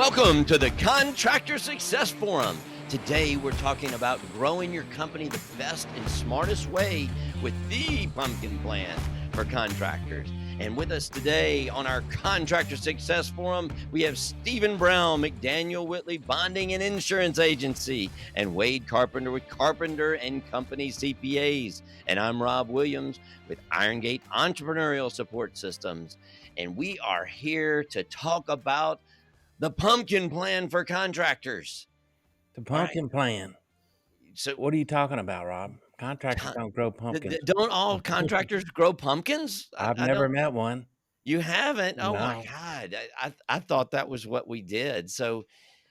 Welcome to the Contractor Success Forum. Today we're talking about growing your company the best and smartest way with the pumpkin plan for contractors. And with us today on our Contractor Success Forum, we have Stephen Brown, McDaniel Whitley Bonding and Insurance Agency, and Wade Carpenter with Carpenter and Company CPAs. And I'm Rob Williams with Iron Gate Entrepreneurial Support Systems. And we are here to talk about the pumpkin plan for contractors. The pumpkin plan. So, What are you talking about, Rob? Contractors don't grow pumpkins. don't all contractors grow pumpkins? I've I never don't. met one. You haven't? Oh my No. God! I thought that was what we did. So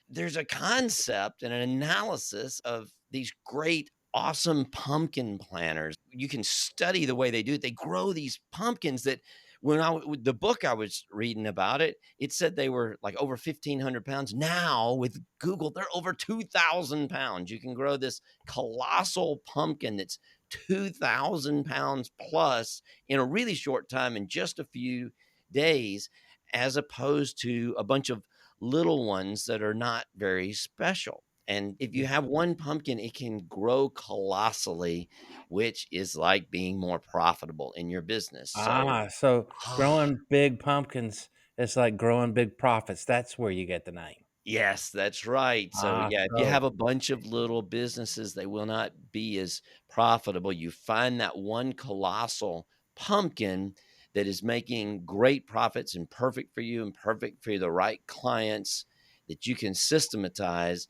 there's a concept and an analysis of these great, awesome pumpkin planters. You can study the way they do it. They grow these pumpkins that the book I was reading about it, it said they were like over 1,500 pounds. Now with Google, they're over 2,000 pounds. You can grow this colossal pumpkin that's 2,000 pounds plus in a really short time, in just a few days, as opposed to a bunch of little ones that are not very special. And if you have one pumpkin, it can grow colossally, which is like being more profitable in your business. So growing big pumpkins is like growing big profits. That's where you get the name. Yes, that's right. So, yeah, if you So have a bunch of little businesses, they will not be as profitable. You find that one colossal pumpkin that is making great profits and perfect for you and perfect for the right clients that you can systematize,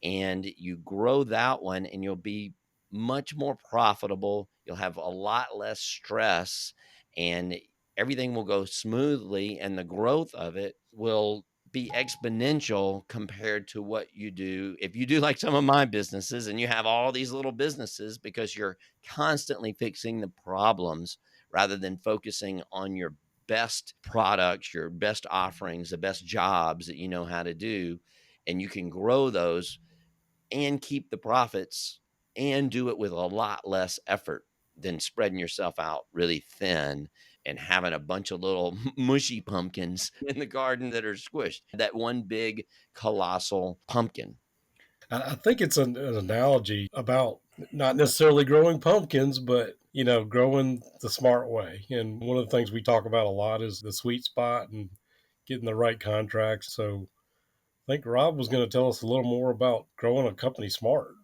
and you grow that one and you'll be much more profitable. You'll have a lot less stress and everything will go smoothly, and the growth of it will be exponential compared to what you do if you do like some of my businesses and you have all these little businesses, because you're constantly fixing the problems rather than focusing on your best products, your best offerings, the best jobs that you know how to do. And you can grow those and keep the profits and do it with a lot less effort than spreading yourself out really thin and having a bunch of little mushy pumpkins in the garden that are squished. That one big colossal pumpkin. I think it's an analogy about not necessarily growing pumpkins, but growing the smart way. And one of the things we talk about a lot is the sweet spot and getting the right contracts. So I think Rob was going to tell us a little more about growing a company smart.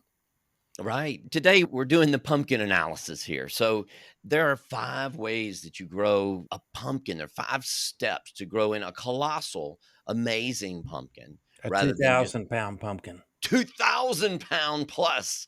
Right. Today, we're doing the pumpkin analysis here. So there are 5 ways that you grow a pumpkin. There are 5 steps to grow in a colossal, amazing pumpkin a rather than just 2,000-pound pumpkin. 2,000 pound plus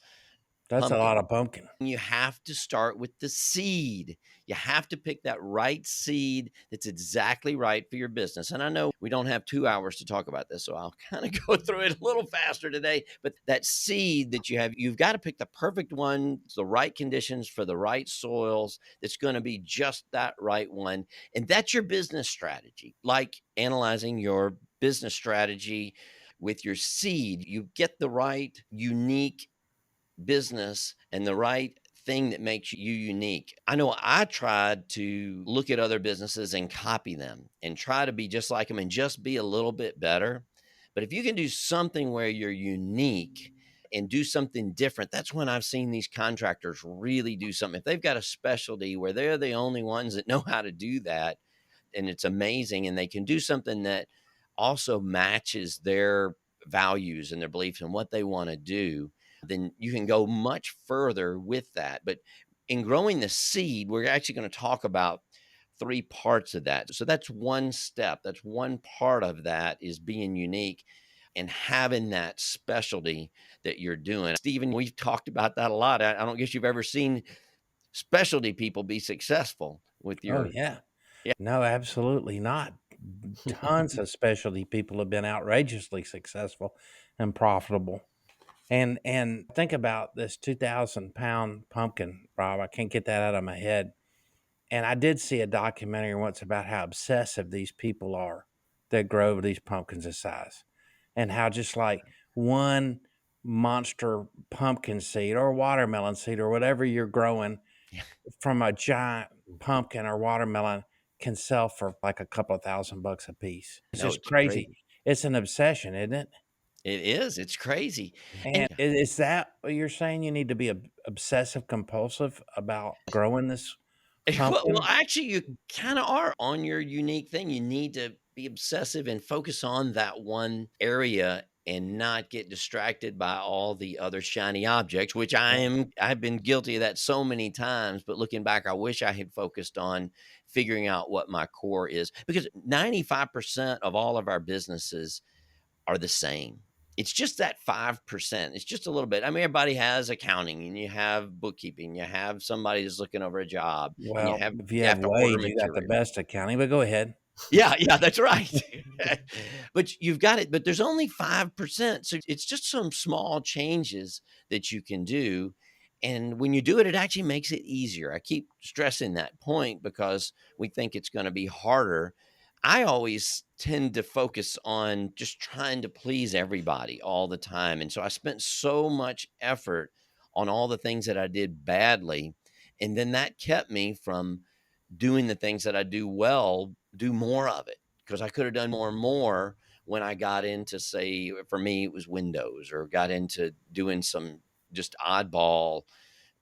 That's a pumpkin. lot of pumpkin. You have to start with the seed. You have to pick that right seed that's exactly right for your business. And I know we don't have 2 hours to talk about this, so I'll kind of go through it a little faster today. But that seed that you have, you've got to pick the perfect one, the right conditions for the right soils, that's going to be just that right one. And that's your business strategy. Like analyzing your business strategy with your seed, you get the right, unique business and the right thing that makes you unique. I know I tried to look at other businesses and copy them and try to be just like them and just be a little bit better. But if you can do something where you're unique and do something different, that's when I've seen these contractors really do something. If they've got a specialty where they're the only ones that know how to do that, and it's amazing, and they can do something that also matches their values and their beliefs and what they want to do, then you can go much further with that. But in growing the seed, we're actually going to talk about 3 parts of that. So that's one step. That's one part of that, is being unique and having that specialty that you're doing. Stephen, we've talked about that a lot. I don't guess you've ever seen specialty people be successful with Oh, your. yeah. Yeah. No, absolutely not. Tons of specialty people have been outrageously successful and profitable. And think about this 2,000-pound pumpkin, Rob. I can't get that out of my head. And I did see a documentary once about how obsessive these people are that grow these pumpkins this size, and how just like one monster pumpkin seed or watermelon seed or whatever you're growing from a giant pumpkin or watermelon can sell for like a couple of $1,000 a piece. It's No, just it's crazy. crazy. It's an obsession, isn't it? It is. It's crazy. And And is that what you're saying? You need to be obsessive compulsive about growing this well, pumpkin? actually, you kinda are on your unique thing. You need to be obsessive and focus on that one area and not get distracted by all the other shiny objects, which I've been guilty of that so many times, but looking back, I wish I had focused on figuring out what my core is, because 95% of all of our businesses are the same. It's just that 5%. It's just a little bit. I mean, everybody has accounting and you have bookkeeping, you have somebody that's looking over a job, and Well, if you you have have to order Wade, you got the material. best accounting, but go ahead. Yeah, yeah, that's right. But you've got it, but there's only 5%, so it's just some small changes that you can do, and when you do it, it actually makes it easier. I keep stressing that point because we think it's gonna be harder. I always tend to focus on just trying to please everybody all the time, and so I spent so much effort on all the things that I did badly, and then that kept me from doing the things that I do well, do more of it, because I could have done more and more when I got into, say, for me, it was Windows, or got into doing some just oddball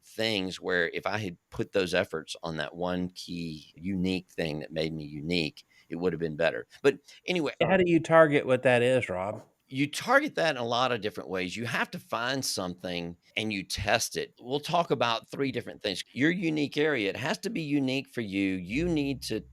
things where if I had put those efforts on that one key unique thing that made me unique, it would have been better. But anyway, How do you target what that is, Rob? you target that in a lot of different ways. You have to find something and you test it. We'll talk about three different things. Your unique area, it has to be unique for you. You need to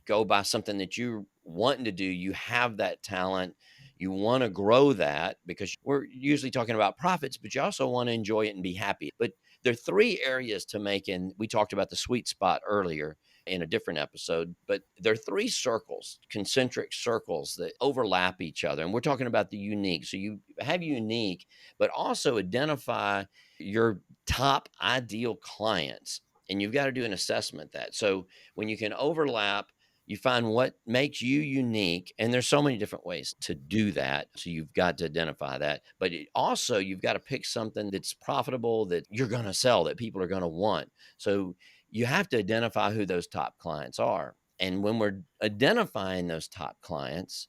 go by something that you're wanting to do. You have that talent. You want to grow that, because we're usually talking about profits, but you also want to enjoy it and be happy. But there are three areas to make, and we talked about the sweet spot earlier in a different episode, but there are three circles, concentric circles that overlap each other. And we're talking about the unique. So you have unique, but also identify your top ideal clients. And you've got to do an assessment that. So when you can overlap, you find what makes you unique. And there's so many different ways to do that. So you've got to identify that. But also, you've got to pick something that's profitable, that you're going to sell, that people are going to want. So you have to identify who those top clients are. And when we're identifying those top clients,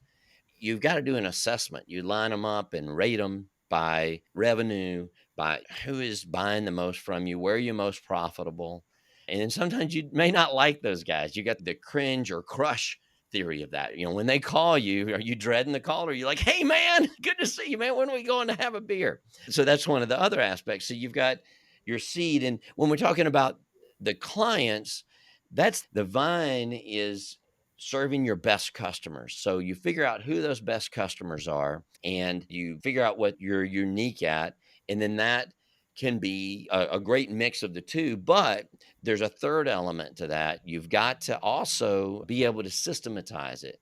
you've got to do an assessment. You line them up and rate them by revenue, by who is buying the most from you, where you're most profitable. And then sometimes you may not like those guys. You got the cringe or crush theory of that. When they call you, are you dreading the call, or are you like, hey man, good to see you, man? When are we going to have a beer? So that's one of the other aspects. So you've got your seed. And when we're talking about the clients, that's the vine is serving your best customers. So you figure out who those best customers are, and you figure out what you're unique at. And then that can be a great mix of the two. But there's a third element to that. You've got to also be able to systematize it.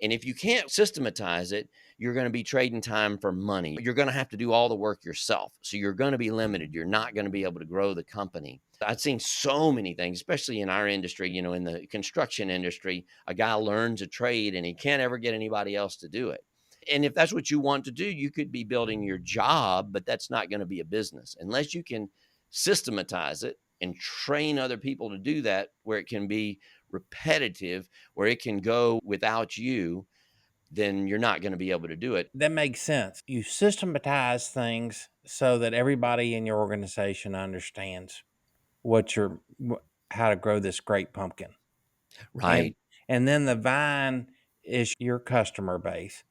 And if you can't systematize it, you're going to be trading time for money. You're going to have to do all the work yourself. So you're going to be limited. You're not going to be able to grow the company. I've seen so many things, especially in our industry, in the construction industry, a guy learns a trade and he can't ever get anybody else to do it. And if that's what you want to do, you could be building your job, but that's not going to be a business unless you can systematize it and train other people to do that, where it can be repetitive, where it can go without you. Then you're not going to be able to do it. That makes sense. You systematize things so that everybody in your organization understands what you're how to grow this great pumpkin. And Right. and then the vine is your customer base.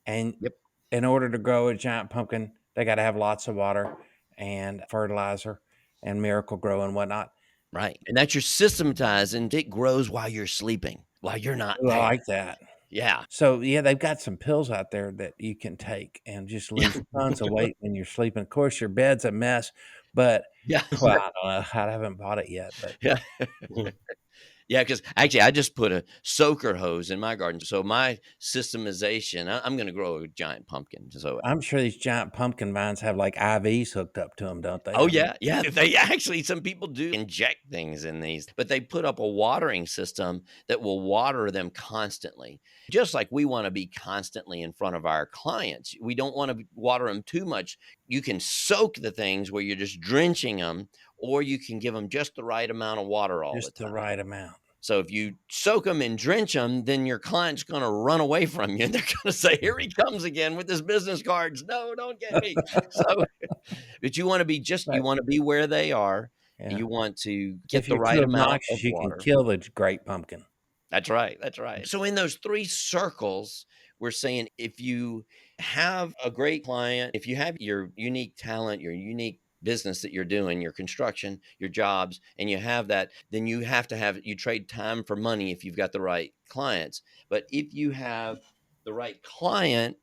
And Yep. in order to grow a giant pumpkin, they got to have lots of water and fertilizer and miracle grow and whatnot. Right. And that's your systematized, and it grows while you're sleeping, while you're not Ooh, I there. like that. Yeah. So yeah, they've got some pills out there that you can take and just Yeah. lose tons of weight when you're sleeping. Of course, your bed's a mess, but Yeah. well, I don't know. I haven't bought it yet, but Yeah. Yeah, because actually, I just put a soaker hose in my garden. So my systemization, I'm going to grow a giant pumpkin. So, I'm sure these giant pumpkin vines have like IVs hooked up to them, don't they? oh I mean, yeah, yeah. They actually, some people do inject things in these, but they put up a watering system that will water them constantly. Just like we want to be constantly in front of our clients, we don't want to water them too much. You can soak the things where you're just drenching them, or you can give them just the right amount of water all the just the time. right amount. So if you soak them and drench them, then your client's going to run away from you. And they're going to say, here he comes again with his business cards. No, don't get me. So, but you want to be you But want to be where they are. yeah, You want to if get the you're too right amount of obnoxious, you can water. kill the great pumpkin. That's right, that's right. So in those 3 circles, we're saying if you have a great client, if you have your unique talent, your unique business that you're doing, your construction, your jobs, and you have that, then you trade time for money if you've got the right clients. But if you have the right client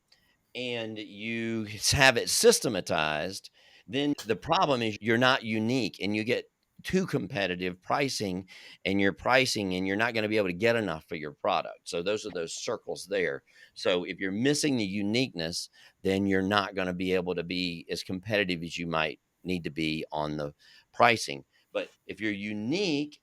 and you have it systematized, then the problem is you're not unique and you get too competitive pricing and you're not going to be able to get enough for your product. So those are those circles there. So if you're missing the uniqueness, then you're not going to be able to be as competitive as you might need to be on the pricing. But if you're unique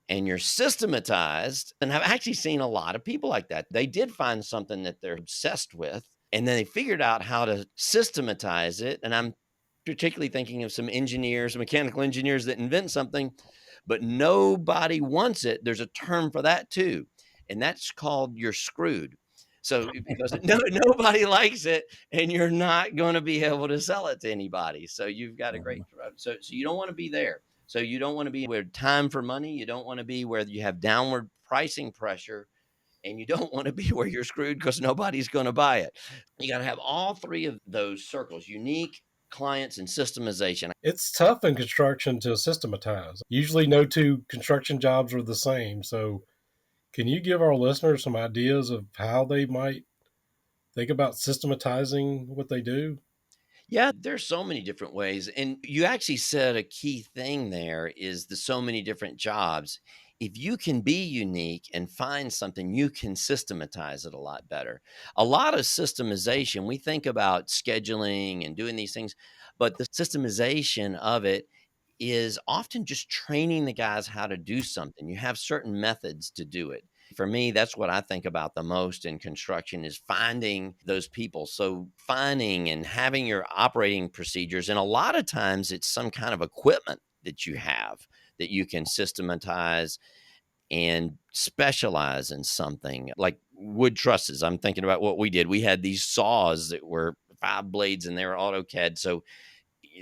and you're systematized, and I've actually seen a lot of people like that. They did find something that they're obsessed with, and then they figured out how to systematize it. And I'm particularly thinking of some engineers, mechanical engineers that invent something, but nobody wants it. There's a term for that too, and that's called you're screwed. So because nobody likes it, and you're not going to be able to sell it to anybody. So you've got a great Mhm. so you don't want to be there. So you don't want to be where time for money. You don't want to be where you have downward pricing pressure, and you don't want to be where you're screwed because nobody's going to buy it. You got to have all 3 of those circles: unique, clients, and systemization. It's tough in construction to systematize. Usually, no two construction jobs are the same. So, can you give our listeners some ideas of how they might think about systematizing what they do? Yeah, there's so many different ways. And you actually said a key thing there is the so many different jobs. If you can be unique and find something, you can systematize it a lot better. A lot of systemization, we think about scheduling and doing these things, but the systemization of it is often just training the guys how to do something. You have certain methods to do it. For me, that's what I think about the most in construction is finding those people. So finding and having your operating procedures, and a lot of times it's some kind of equipment that you have that you can systematize and specialize in something like wood trusses. I'm thinking about what we did. We had these saws that were 5 blades and they were AutoCAD. So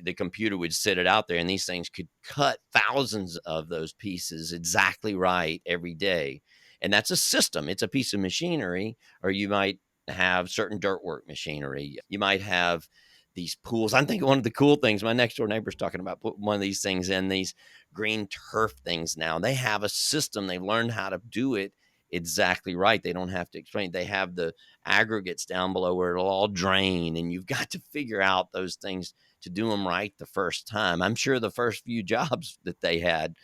the computer would sit it out there and these things could cut thousands of those pieces exactly right every day. And that's a system. It's a piece of machinery, or you might have certain dirt work machinery. You might have these pools. I'm thinking one of the cool things, my next door neighbor's talking about putting one of these things in these green turf things now. They have a system. They've learned how to do it exactly right. They don't have to explain. They have the aggregates down below where it'll all drain, and you've got to figure out those things to do them right the first time. I'm sure the first few jobs that they had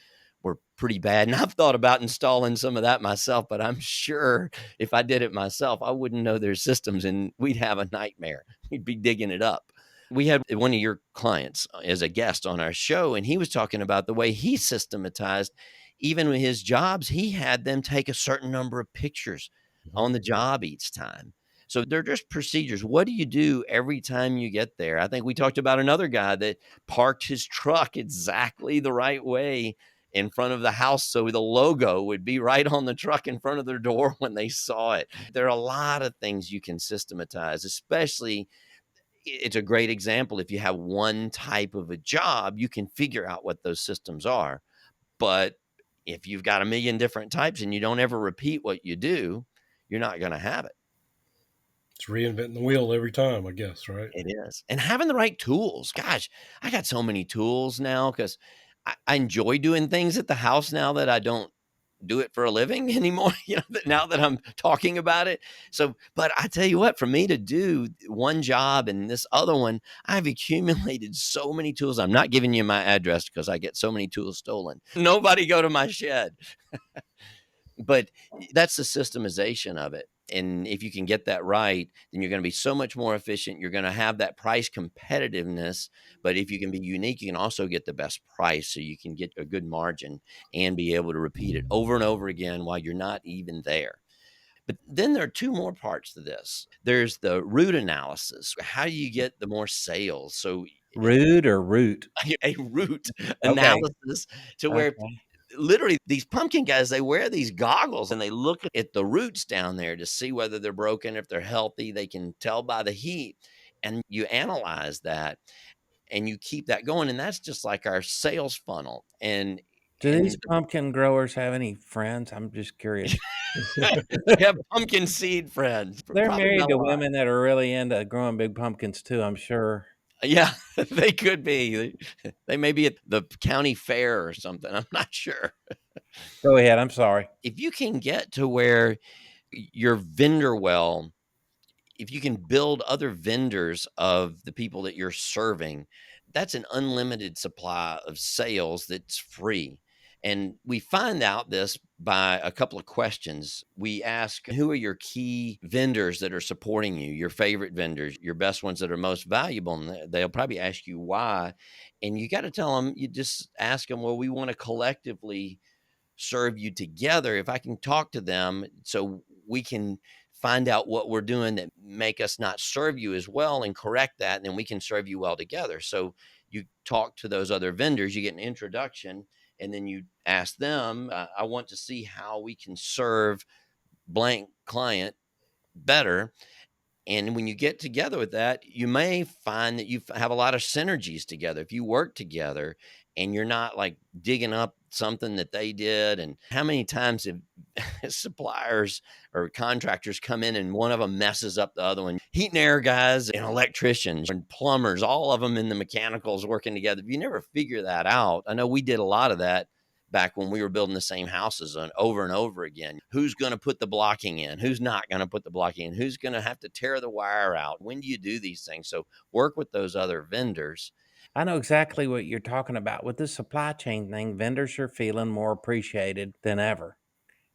were pretty bad. And I've thought about installing some of that myself, but I'm sure if I did it myself, I wouldn't know their systems and we'd have a nightmare. We'd be digging it up. We had one of your clients as a guest on our show, and he was talking about the way he systematized, even with his jobs, he had them take a certain number of pictures Mhm. on the job each time. So they're just procedures. What do you do every time you get there? I think we talked about another guy that parked his truck exactly the right way in front of the house so the logo would be right on the truck in front of their door when they saw it. There are a lot of things you can systematize, especially it's a great example if you have one type of a job, you can figure out what those systems are. But if you've got a million different types and you don't ever repeat what you do, you're not going to have it. It's reinventing the wheel every time, I guess, right? It is. And having the right tools. Gosh, I got so many tools now because I enjoy doing things at the house now that I don't do it for a living anymore, now that I'm talking about it. So, but I tell you what, for me to do one job and this other one, I've accumulated so many tools. I'm not giving you my address because I get so many tools stolen. Nobody go to my shed. But that's the systemization of it. And if you can get that right, then you're going to be so much more efficient. You're going to have that price competitiveness. But if you can be unique, you can also get the best price so you can get a good margin and be able to repeat it over and over again while you're not even there. But then there are 2 more parts to this. There's the root analysis. How do you get the more sales? So Rude or root? a root Okay, analysis to where okay. literally these pumpkin guys, they wear these goggles and they look at the roots down there to see whether they're broken, if they're healthy. They can tell by the heat, and you analyze that and you keep that going. And that's just like our sales funnel. Do these And pumpkin growers have any friends? I'm just curious. they have pumpkin seed friends, They're probably married not a to lot. women that are really into growing big pumpkins too, I'm sure. Yeah, they could be. They may be at the county fair or something. I'm not sure. Go ahead, I'm sorry. If you can get to where your vendor well, if you can build other vendors of the people that you're serving, that's an unlimited supply of sales that's free. And we find out this by a couple of questions. We ask, who are your key vendors that are supporting you, your favorite vendors, your best ones that are most valuable? And they'll probably ask you why. And you got to tell them, you just ask them, well, we want to collectively serve you together. If I can talk to them so we can find out what we're doing that make us not serve you as well and correct that, and then we can serve you well together. So you talk to those other vendors, you get an introduction, and then you ask them, I want to see how we can serve blank client better. And when you get together with that, you may find that you have a lot of synergies together. If you work together and you're not like digging up something that they did. And how many times have suppliers or contractors come in and one of them messes up the other one? Heat and air guys and electricians and plumbers, all of them in the mechanicals working together. If you never figure that out, I know we did a lot of that back when we were building the same houses over and over again. Who's going to put the blocking in? Who's not going to put the blocking in? Who's going to have to tear the wire out? When do you do these things? So work with those other vendors. I know exactly what you're talking about. With this supply chain thing, vendors are feeling more appreciated than ever.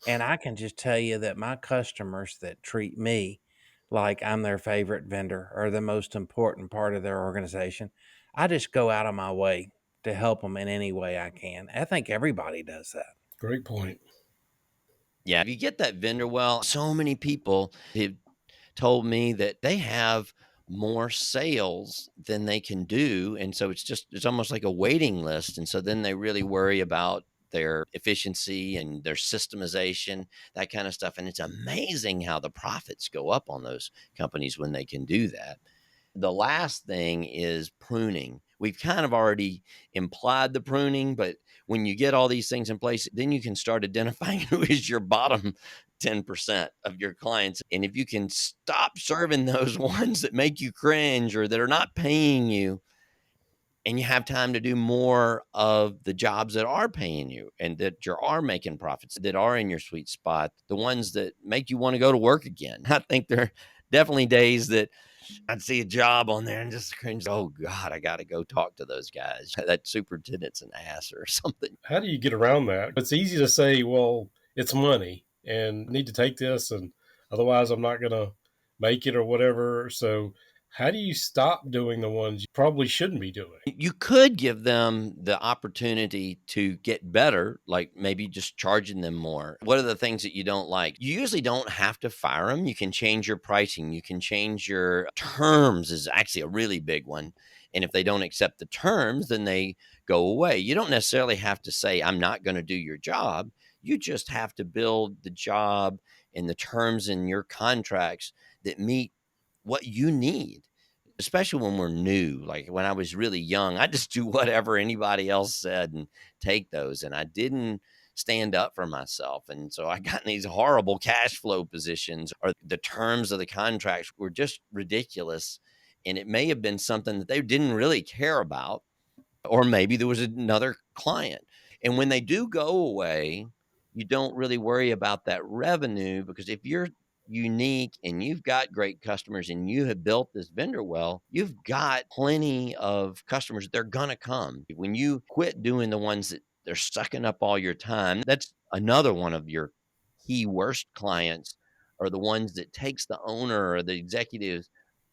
And I can just tell you that my customers that treat me like I'm their favorite vendor or the most important part of their organization, I just go out of my way to help them in any way I can. I think everybody does that. Great point. Yeah, if you get that vendor well, so many people have told me that they have more sales than they can do. And so it's almost like a waiting list. And so then they really worry about their efficiency and their systemization, that kind of stuff. And it's amazing how the profits go up on those companies when they can do that. The last thing is pruning. We've kind of already implied the pruning, but when you get all these things in place, then you can start identifying who is your bottom 10% of your clients. And if you can stop serving those ones that make you cringe or that are not paying you, and you have time to do more of the jobs that are paying you and that you are making profits, that are in your sweet spot, the ones that make you want to go to work again. I think there are definitely days that I'd see a job on there and just cringe. Oh God, I got to go talk to those guys. That superintendent's an ass or something. How do you get around that? It's easy to say, well, it's money and I need to take this, and otherwise I'm not going to make it or whatever. So, how do you stop doing the ones you probably shouldn't be doing? You could give them the opportunity to get better, like maybe just charging them more. What are the things that you don't like? You usually don't have to fire them. You can change your pricing. You can change your terms, is actually a really big one. And if they don't accept the terms, then they go away. You don't necessarily have to say, I'm not going to do your job. You just have to build the job and the terms in your contracts that meet what you need, especially when we're new. Like when I was really young, I just do whatever anybody else said and take those. And I didn't stand up for myself. And so I got in these horrible cash flow positions, or the terms of the contracts were just ridiculous. And it may have been something that they didn't really care about, or maybe there was another client. And when they do go away, you don't really worry about that revenue, because if you're unique and you've got great customers and you have built this vendor well, you've got plenty of customers. They're going to come. When you quit doing the ones that they're sucking up all your time, that's another one of your key worst clients, are the ones that takes the owner or the executive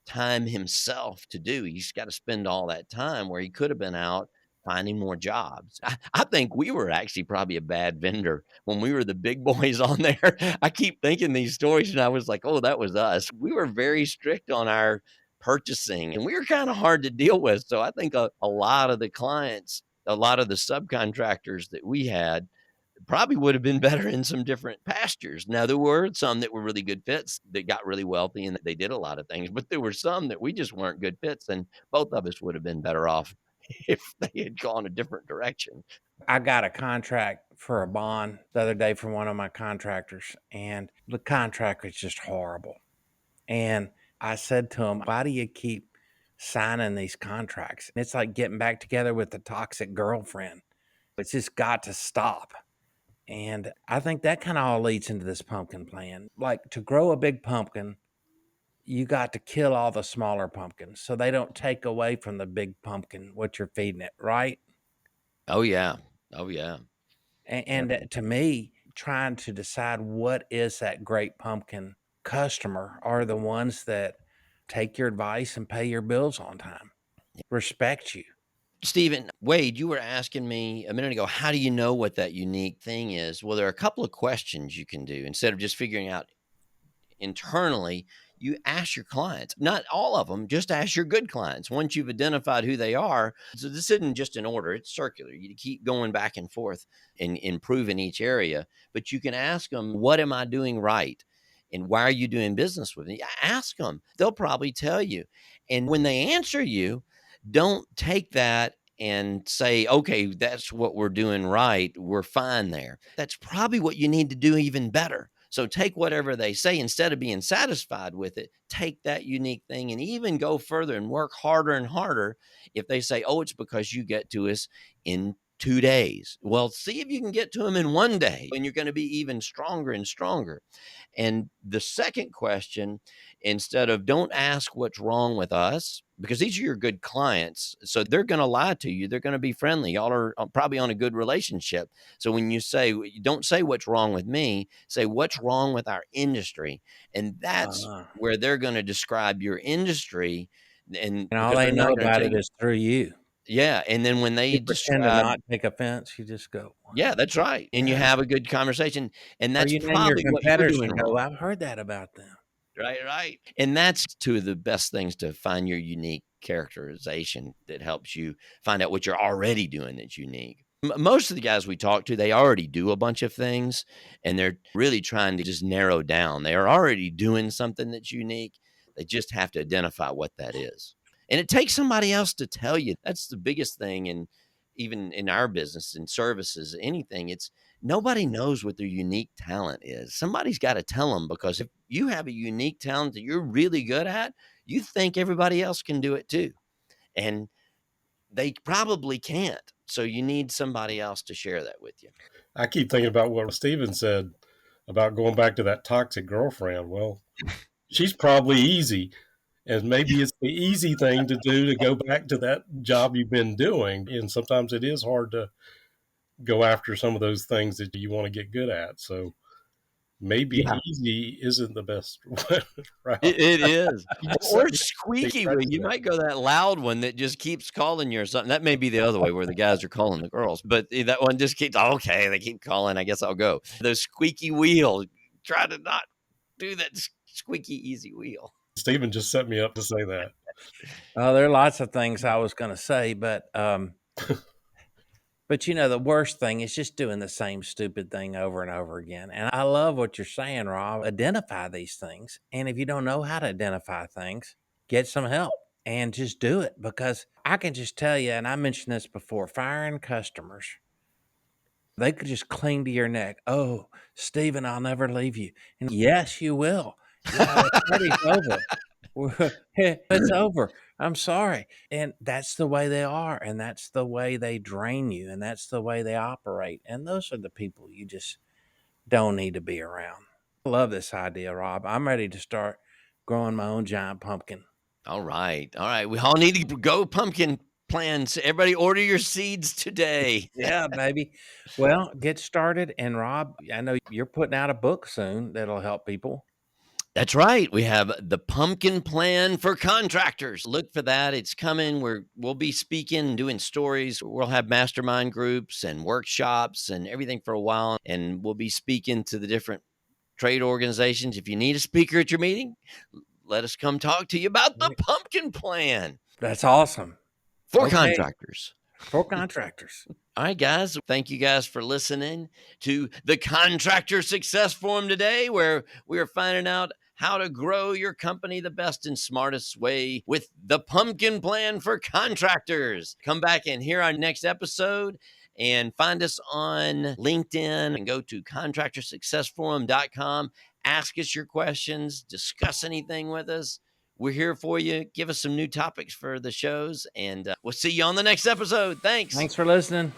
time himself to do. He's got to spend all that time where he could have been out finding more jobs. I think we were actually probably a bad vendor when we were the big boys on there. I keep thinking these stories and I was like, oh, that was us. We were very strict on our purchasing and we were kind of hard to deal with. So I think a lot of the clients, a lot of the subcontractors that we had, probably would have been better in some different pastures. Now, there were some that were really good fits that got really wealthy and they did a lot of things, but there were some that we just weren't good fits, and both of us would have been better off if they had gone a different direction. I got a contract for a bond the other day from one of my contractors, and the contract was just horrible. And I said to him, "Why do you keep signing these contracts? It's like getting back together with a toxic girlfriend. It's just got to stop." And I think that kind of all leads into this pumpkin plan. Like to grow a big pumpkin, you got to kill all the smaller pumpkins so they don't take away from the big pumpkin what you're feeding it, right? Oh, yeah. Oh, yeah. And to me, trying to decide what is that great pumpkin customer are the ones that take your advice and pay your bills on time, respect you. Stephen, Wade, you were asking me a minute ago, how do you know what that unique thing is? Well, there are a couple of questions you can do instead of just figuring out internally. You ask your clients, not all of them, just ask your good clients once you've identified who they are. So this isn't just an order, it's circular. You keep going back and forth and improving each area, but you can ask them, what am I doing right? And why are you doing business with me? Ask them. They'll probably tell you. And when they answer you, don't take that and say, okay, that's what we're doing right. We're fine there. That's probably what you need to do even better. So take whatever they say, instead of being satisfied with it, take that unique thing and even go further and work harder and harder. If they say, oh, it's because you get to us in 2 days. Well, see if you can get to them in 1 day, and you're going to be even stronger and stronger. And the second question, instead of don't ask what's wrong with us, because these are your good clients. So they're going to lie to you. They're going to be friendly. Y'all are probably on a good relationship. So when you say, don't say what's wrong with me, say what's wrong with our industry. And that's Uh, where they're going to describe your industry. And and all because they they're know not going to about tell it you, is through you. yeah. And then when they You pretend to describe, not take offense. You just go, yeah, that's right. And you yeah. have a good conversation. And Or that's you name your probably what you're competitors doing and go, wrong. I've heard that about them. Right, right. And that's two of the best things to find your unique characterization that helps you find out what you're already doing that's unique. Most of the guys we talk to, they already do a bunch of things and they're really trying to just narrow down. They are already doing something that's unique. They just have to identify what that is. And it takes somebody else to tell you. That's the biggest thing. And even in our business and services, anything, it's nobody knows what their unique talent is. Somebody's got to tell them, because if you have a unique talent that you're really good at, you think everybody else can do it too. And they probably can't. So you need somebody else to share that with you. I keep thinking about what Steven said about going back to that toxic girlfriend. Well, she's probably easy, and maybe it's the easy thing to do to go back to that job you've been doing. And sometimes it is hard to go after some of those things that you want to get good at. So maybe Yeah. easy isn't the best route. It is. You just Or set me the squeaky wheel. You precedent. might go that loud one that just keeps calling you or something. That may be the other way where the guys are calling the girls, but that one just keeps, okay, they keep calling. I guess I'll go. The squeaky wheel. Try to not do that squeaky easy wheel. Stephen just set me up to say that. There are lots of things I was going to say, but you know, the worst thing is just doing the same stupid thing over and over again. And I love what you're saying, Rob. Identify these things. And if you don't know how to identify things, get some help and just do it, because I can just tell you, and I mentioned this before, firing customers, they could just cling to your neck. Oh, Stephen, I'll never leave you. And yes, you will. You know, the party's over. It's over. I'm sorry. And that's the way they are. And that's the way they drain you. And that's the way they operate. And those are the people you just don't need to be around. I love this idea, Rob. I'm ready to start growing my own giant pumpkin. All right. All right. We all need to go pumpkin plans. Everybody order your seeds today. Yeah, baby. Well, get started. And Rob, I know you're putting out a book soon that'll help people. That's right. We have the pumpkin plan for contractors. Look for that. It's coming. We'll be speaking and doing stories. We'll have mastermind groups and workshops and everything for a while. And we'll be speaking to the different trade organizations. If you need a speaker at your meeting, let us come talk to you about the pumpkin plan That's awesome. for Okay. contractors. For contractors. All right, guys. Thank you guys for listening to the Contractor Success Forum today, where we are finding out how to grow your company the best and smartest way with the pumpkin plan for contractors. Come back and hear our next episode and find us on LinkedIn and go to contractorsuccessforum.com. Ask us your questions, discuss anything with us. We're here for you. Give us some new topics for the shows, and we'll see you on the next episode. Thanks. Thanks for listening.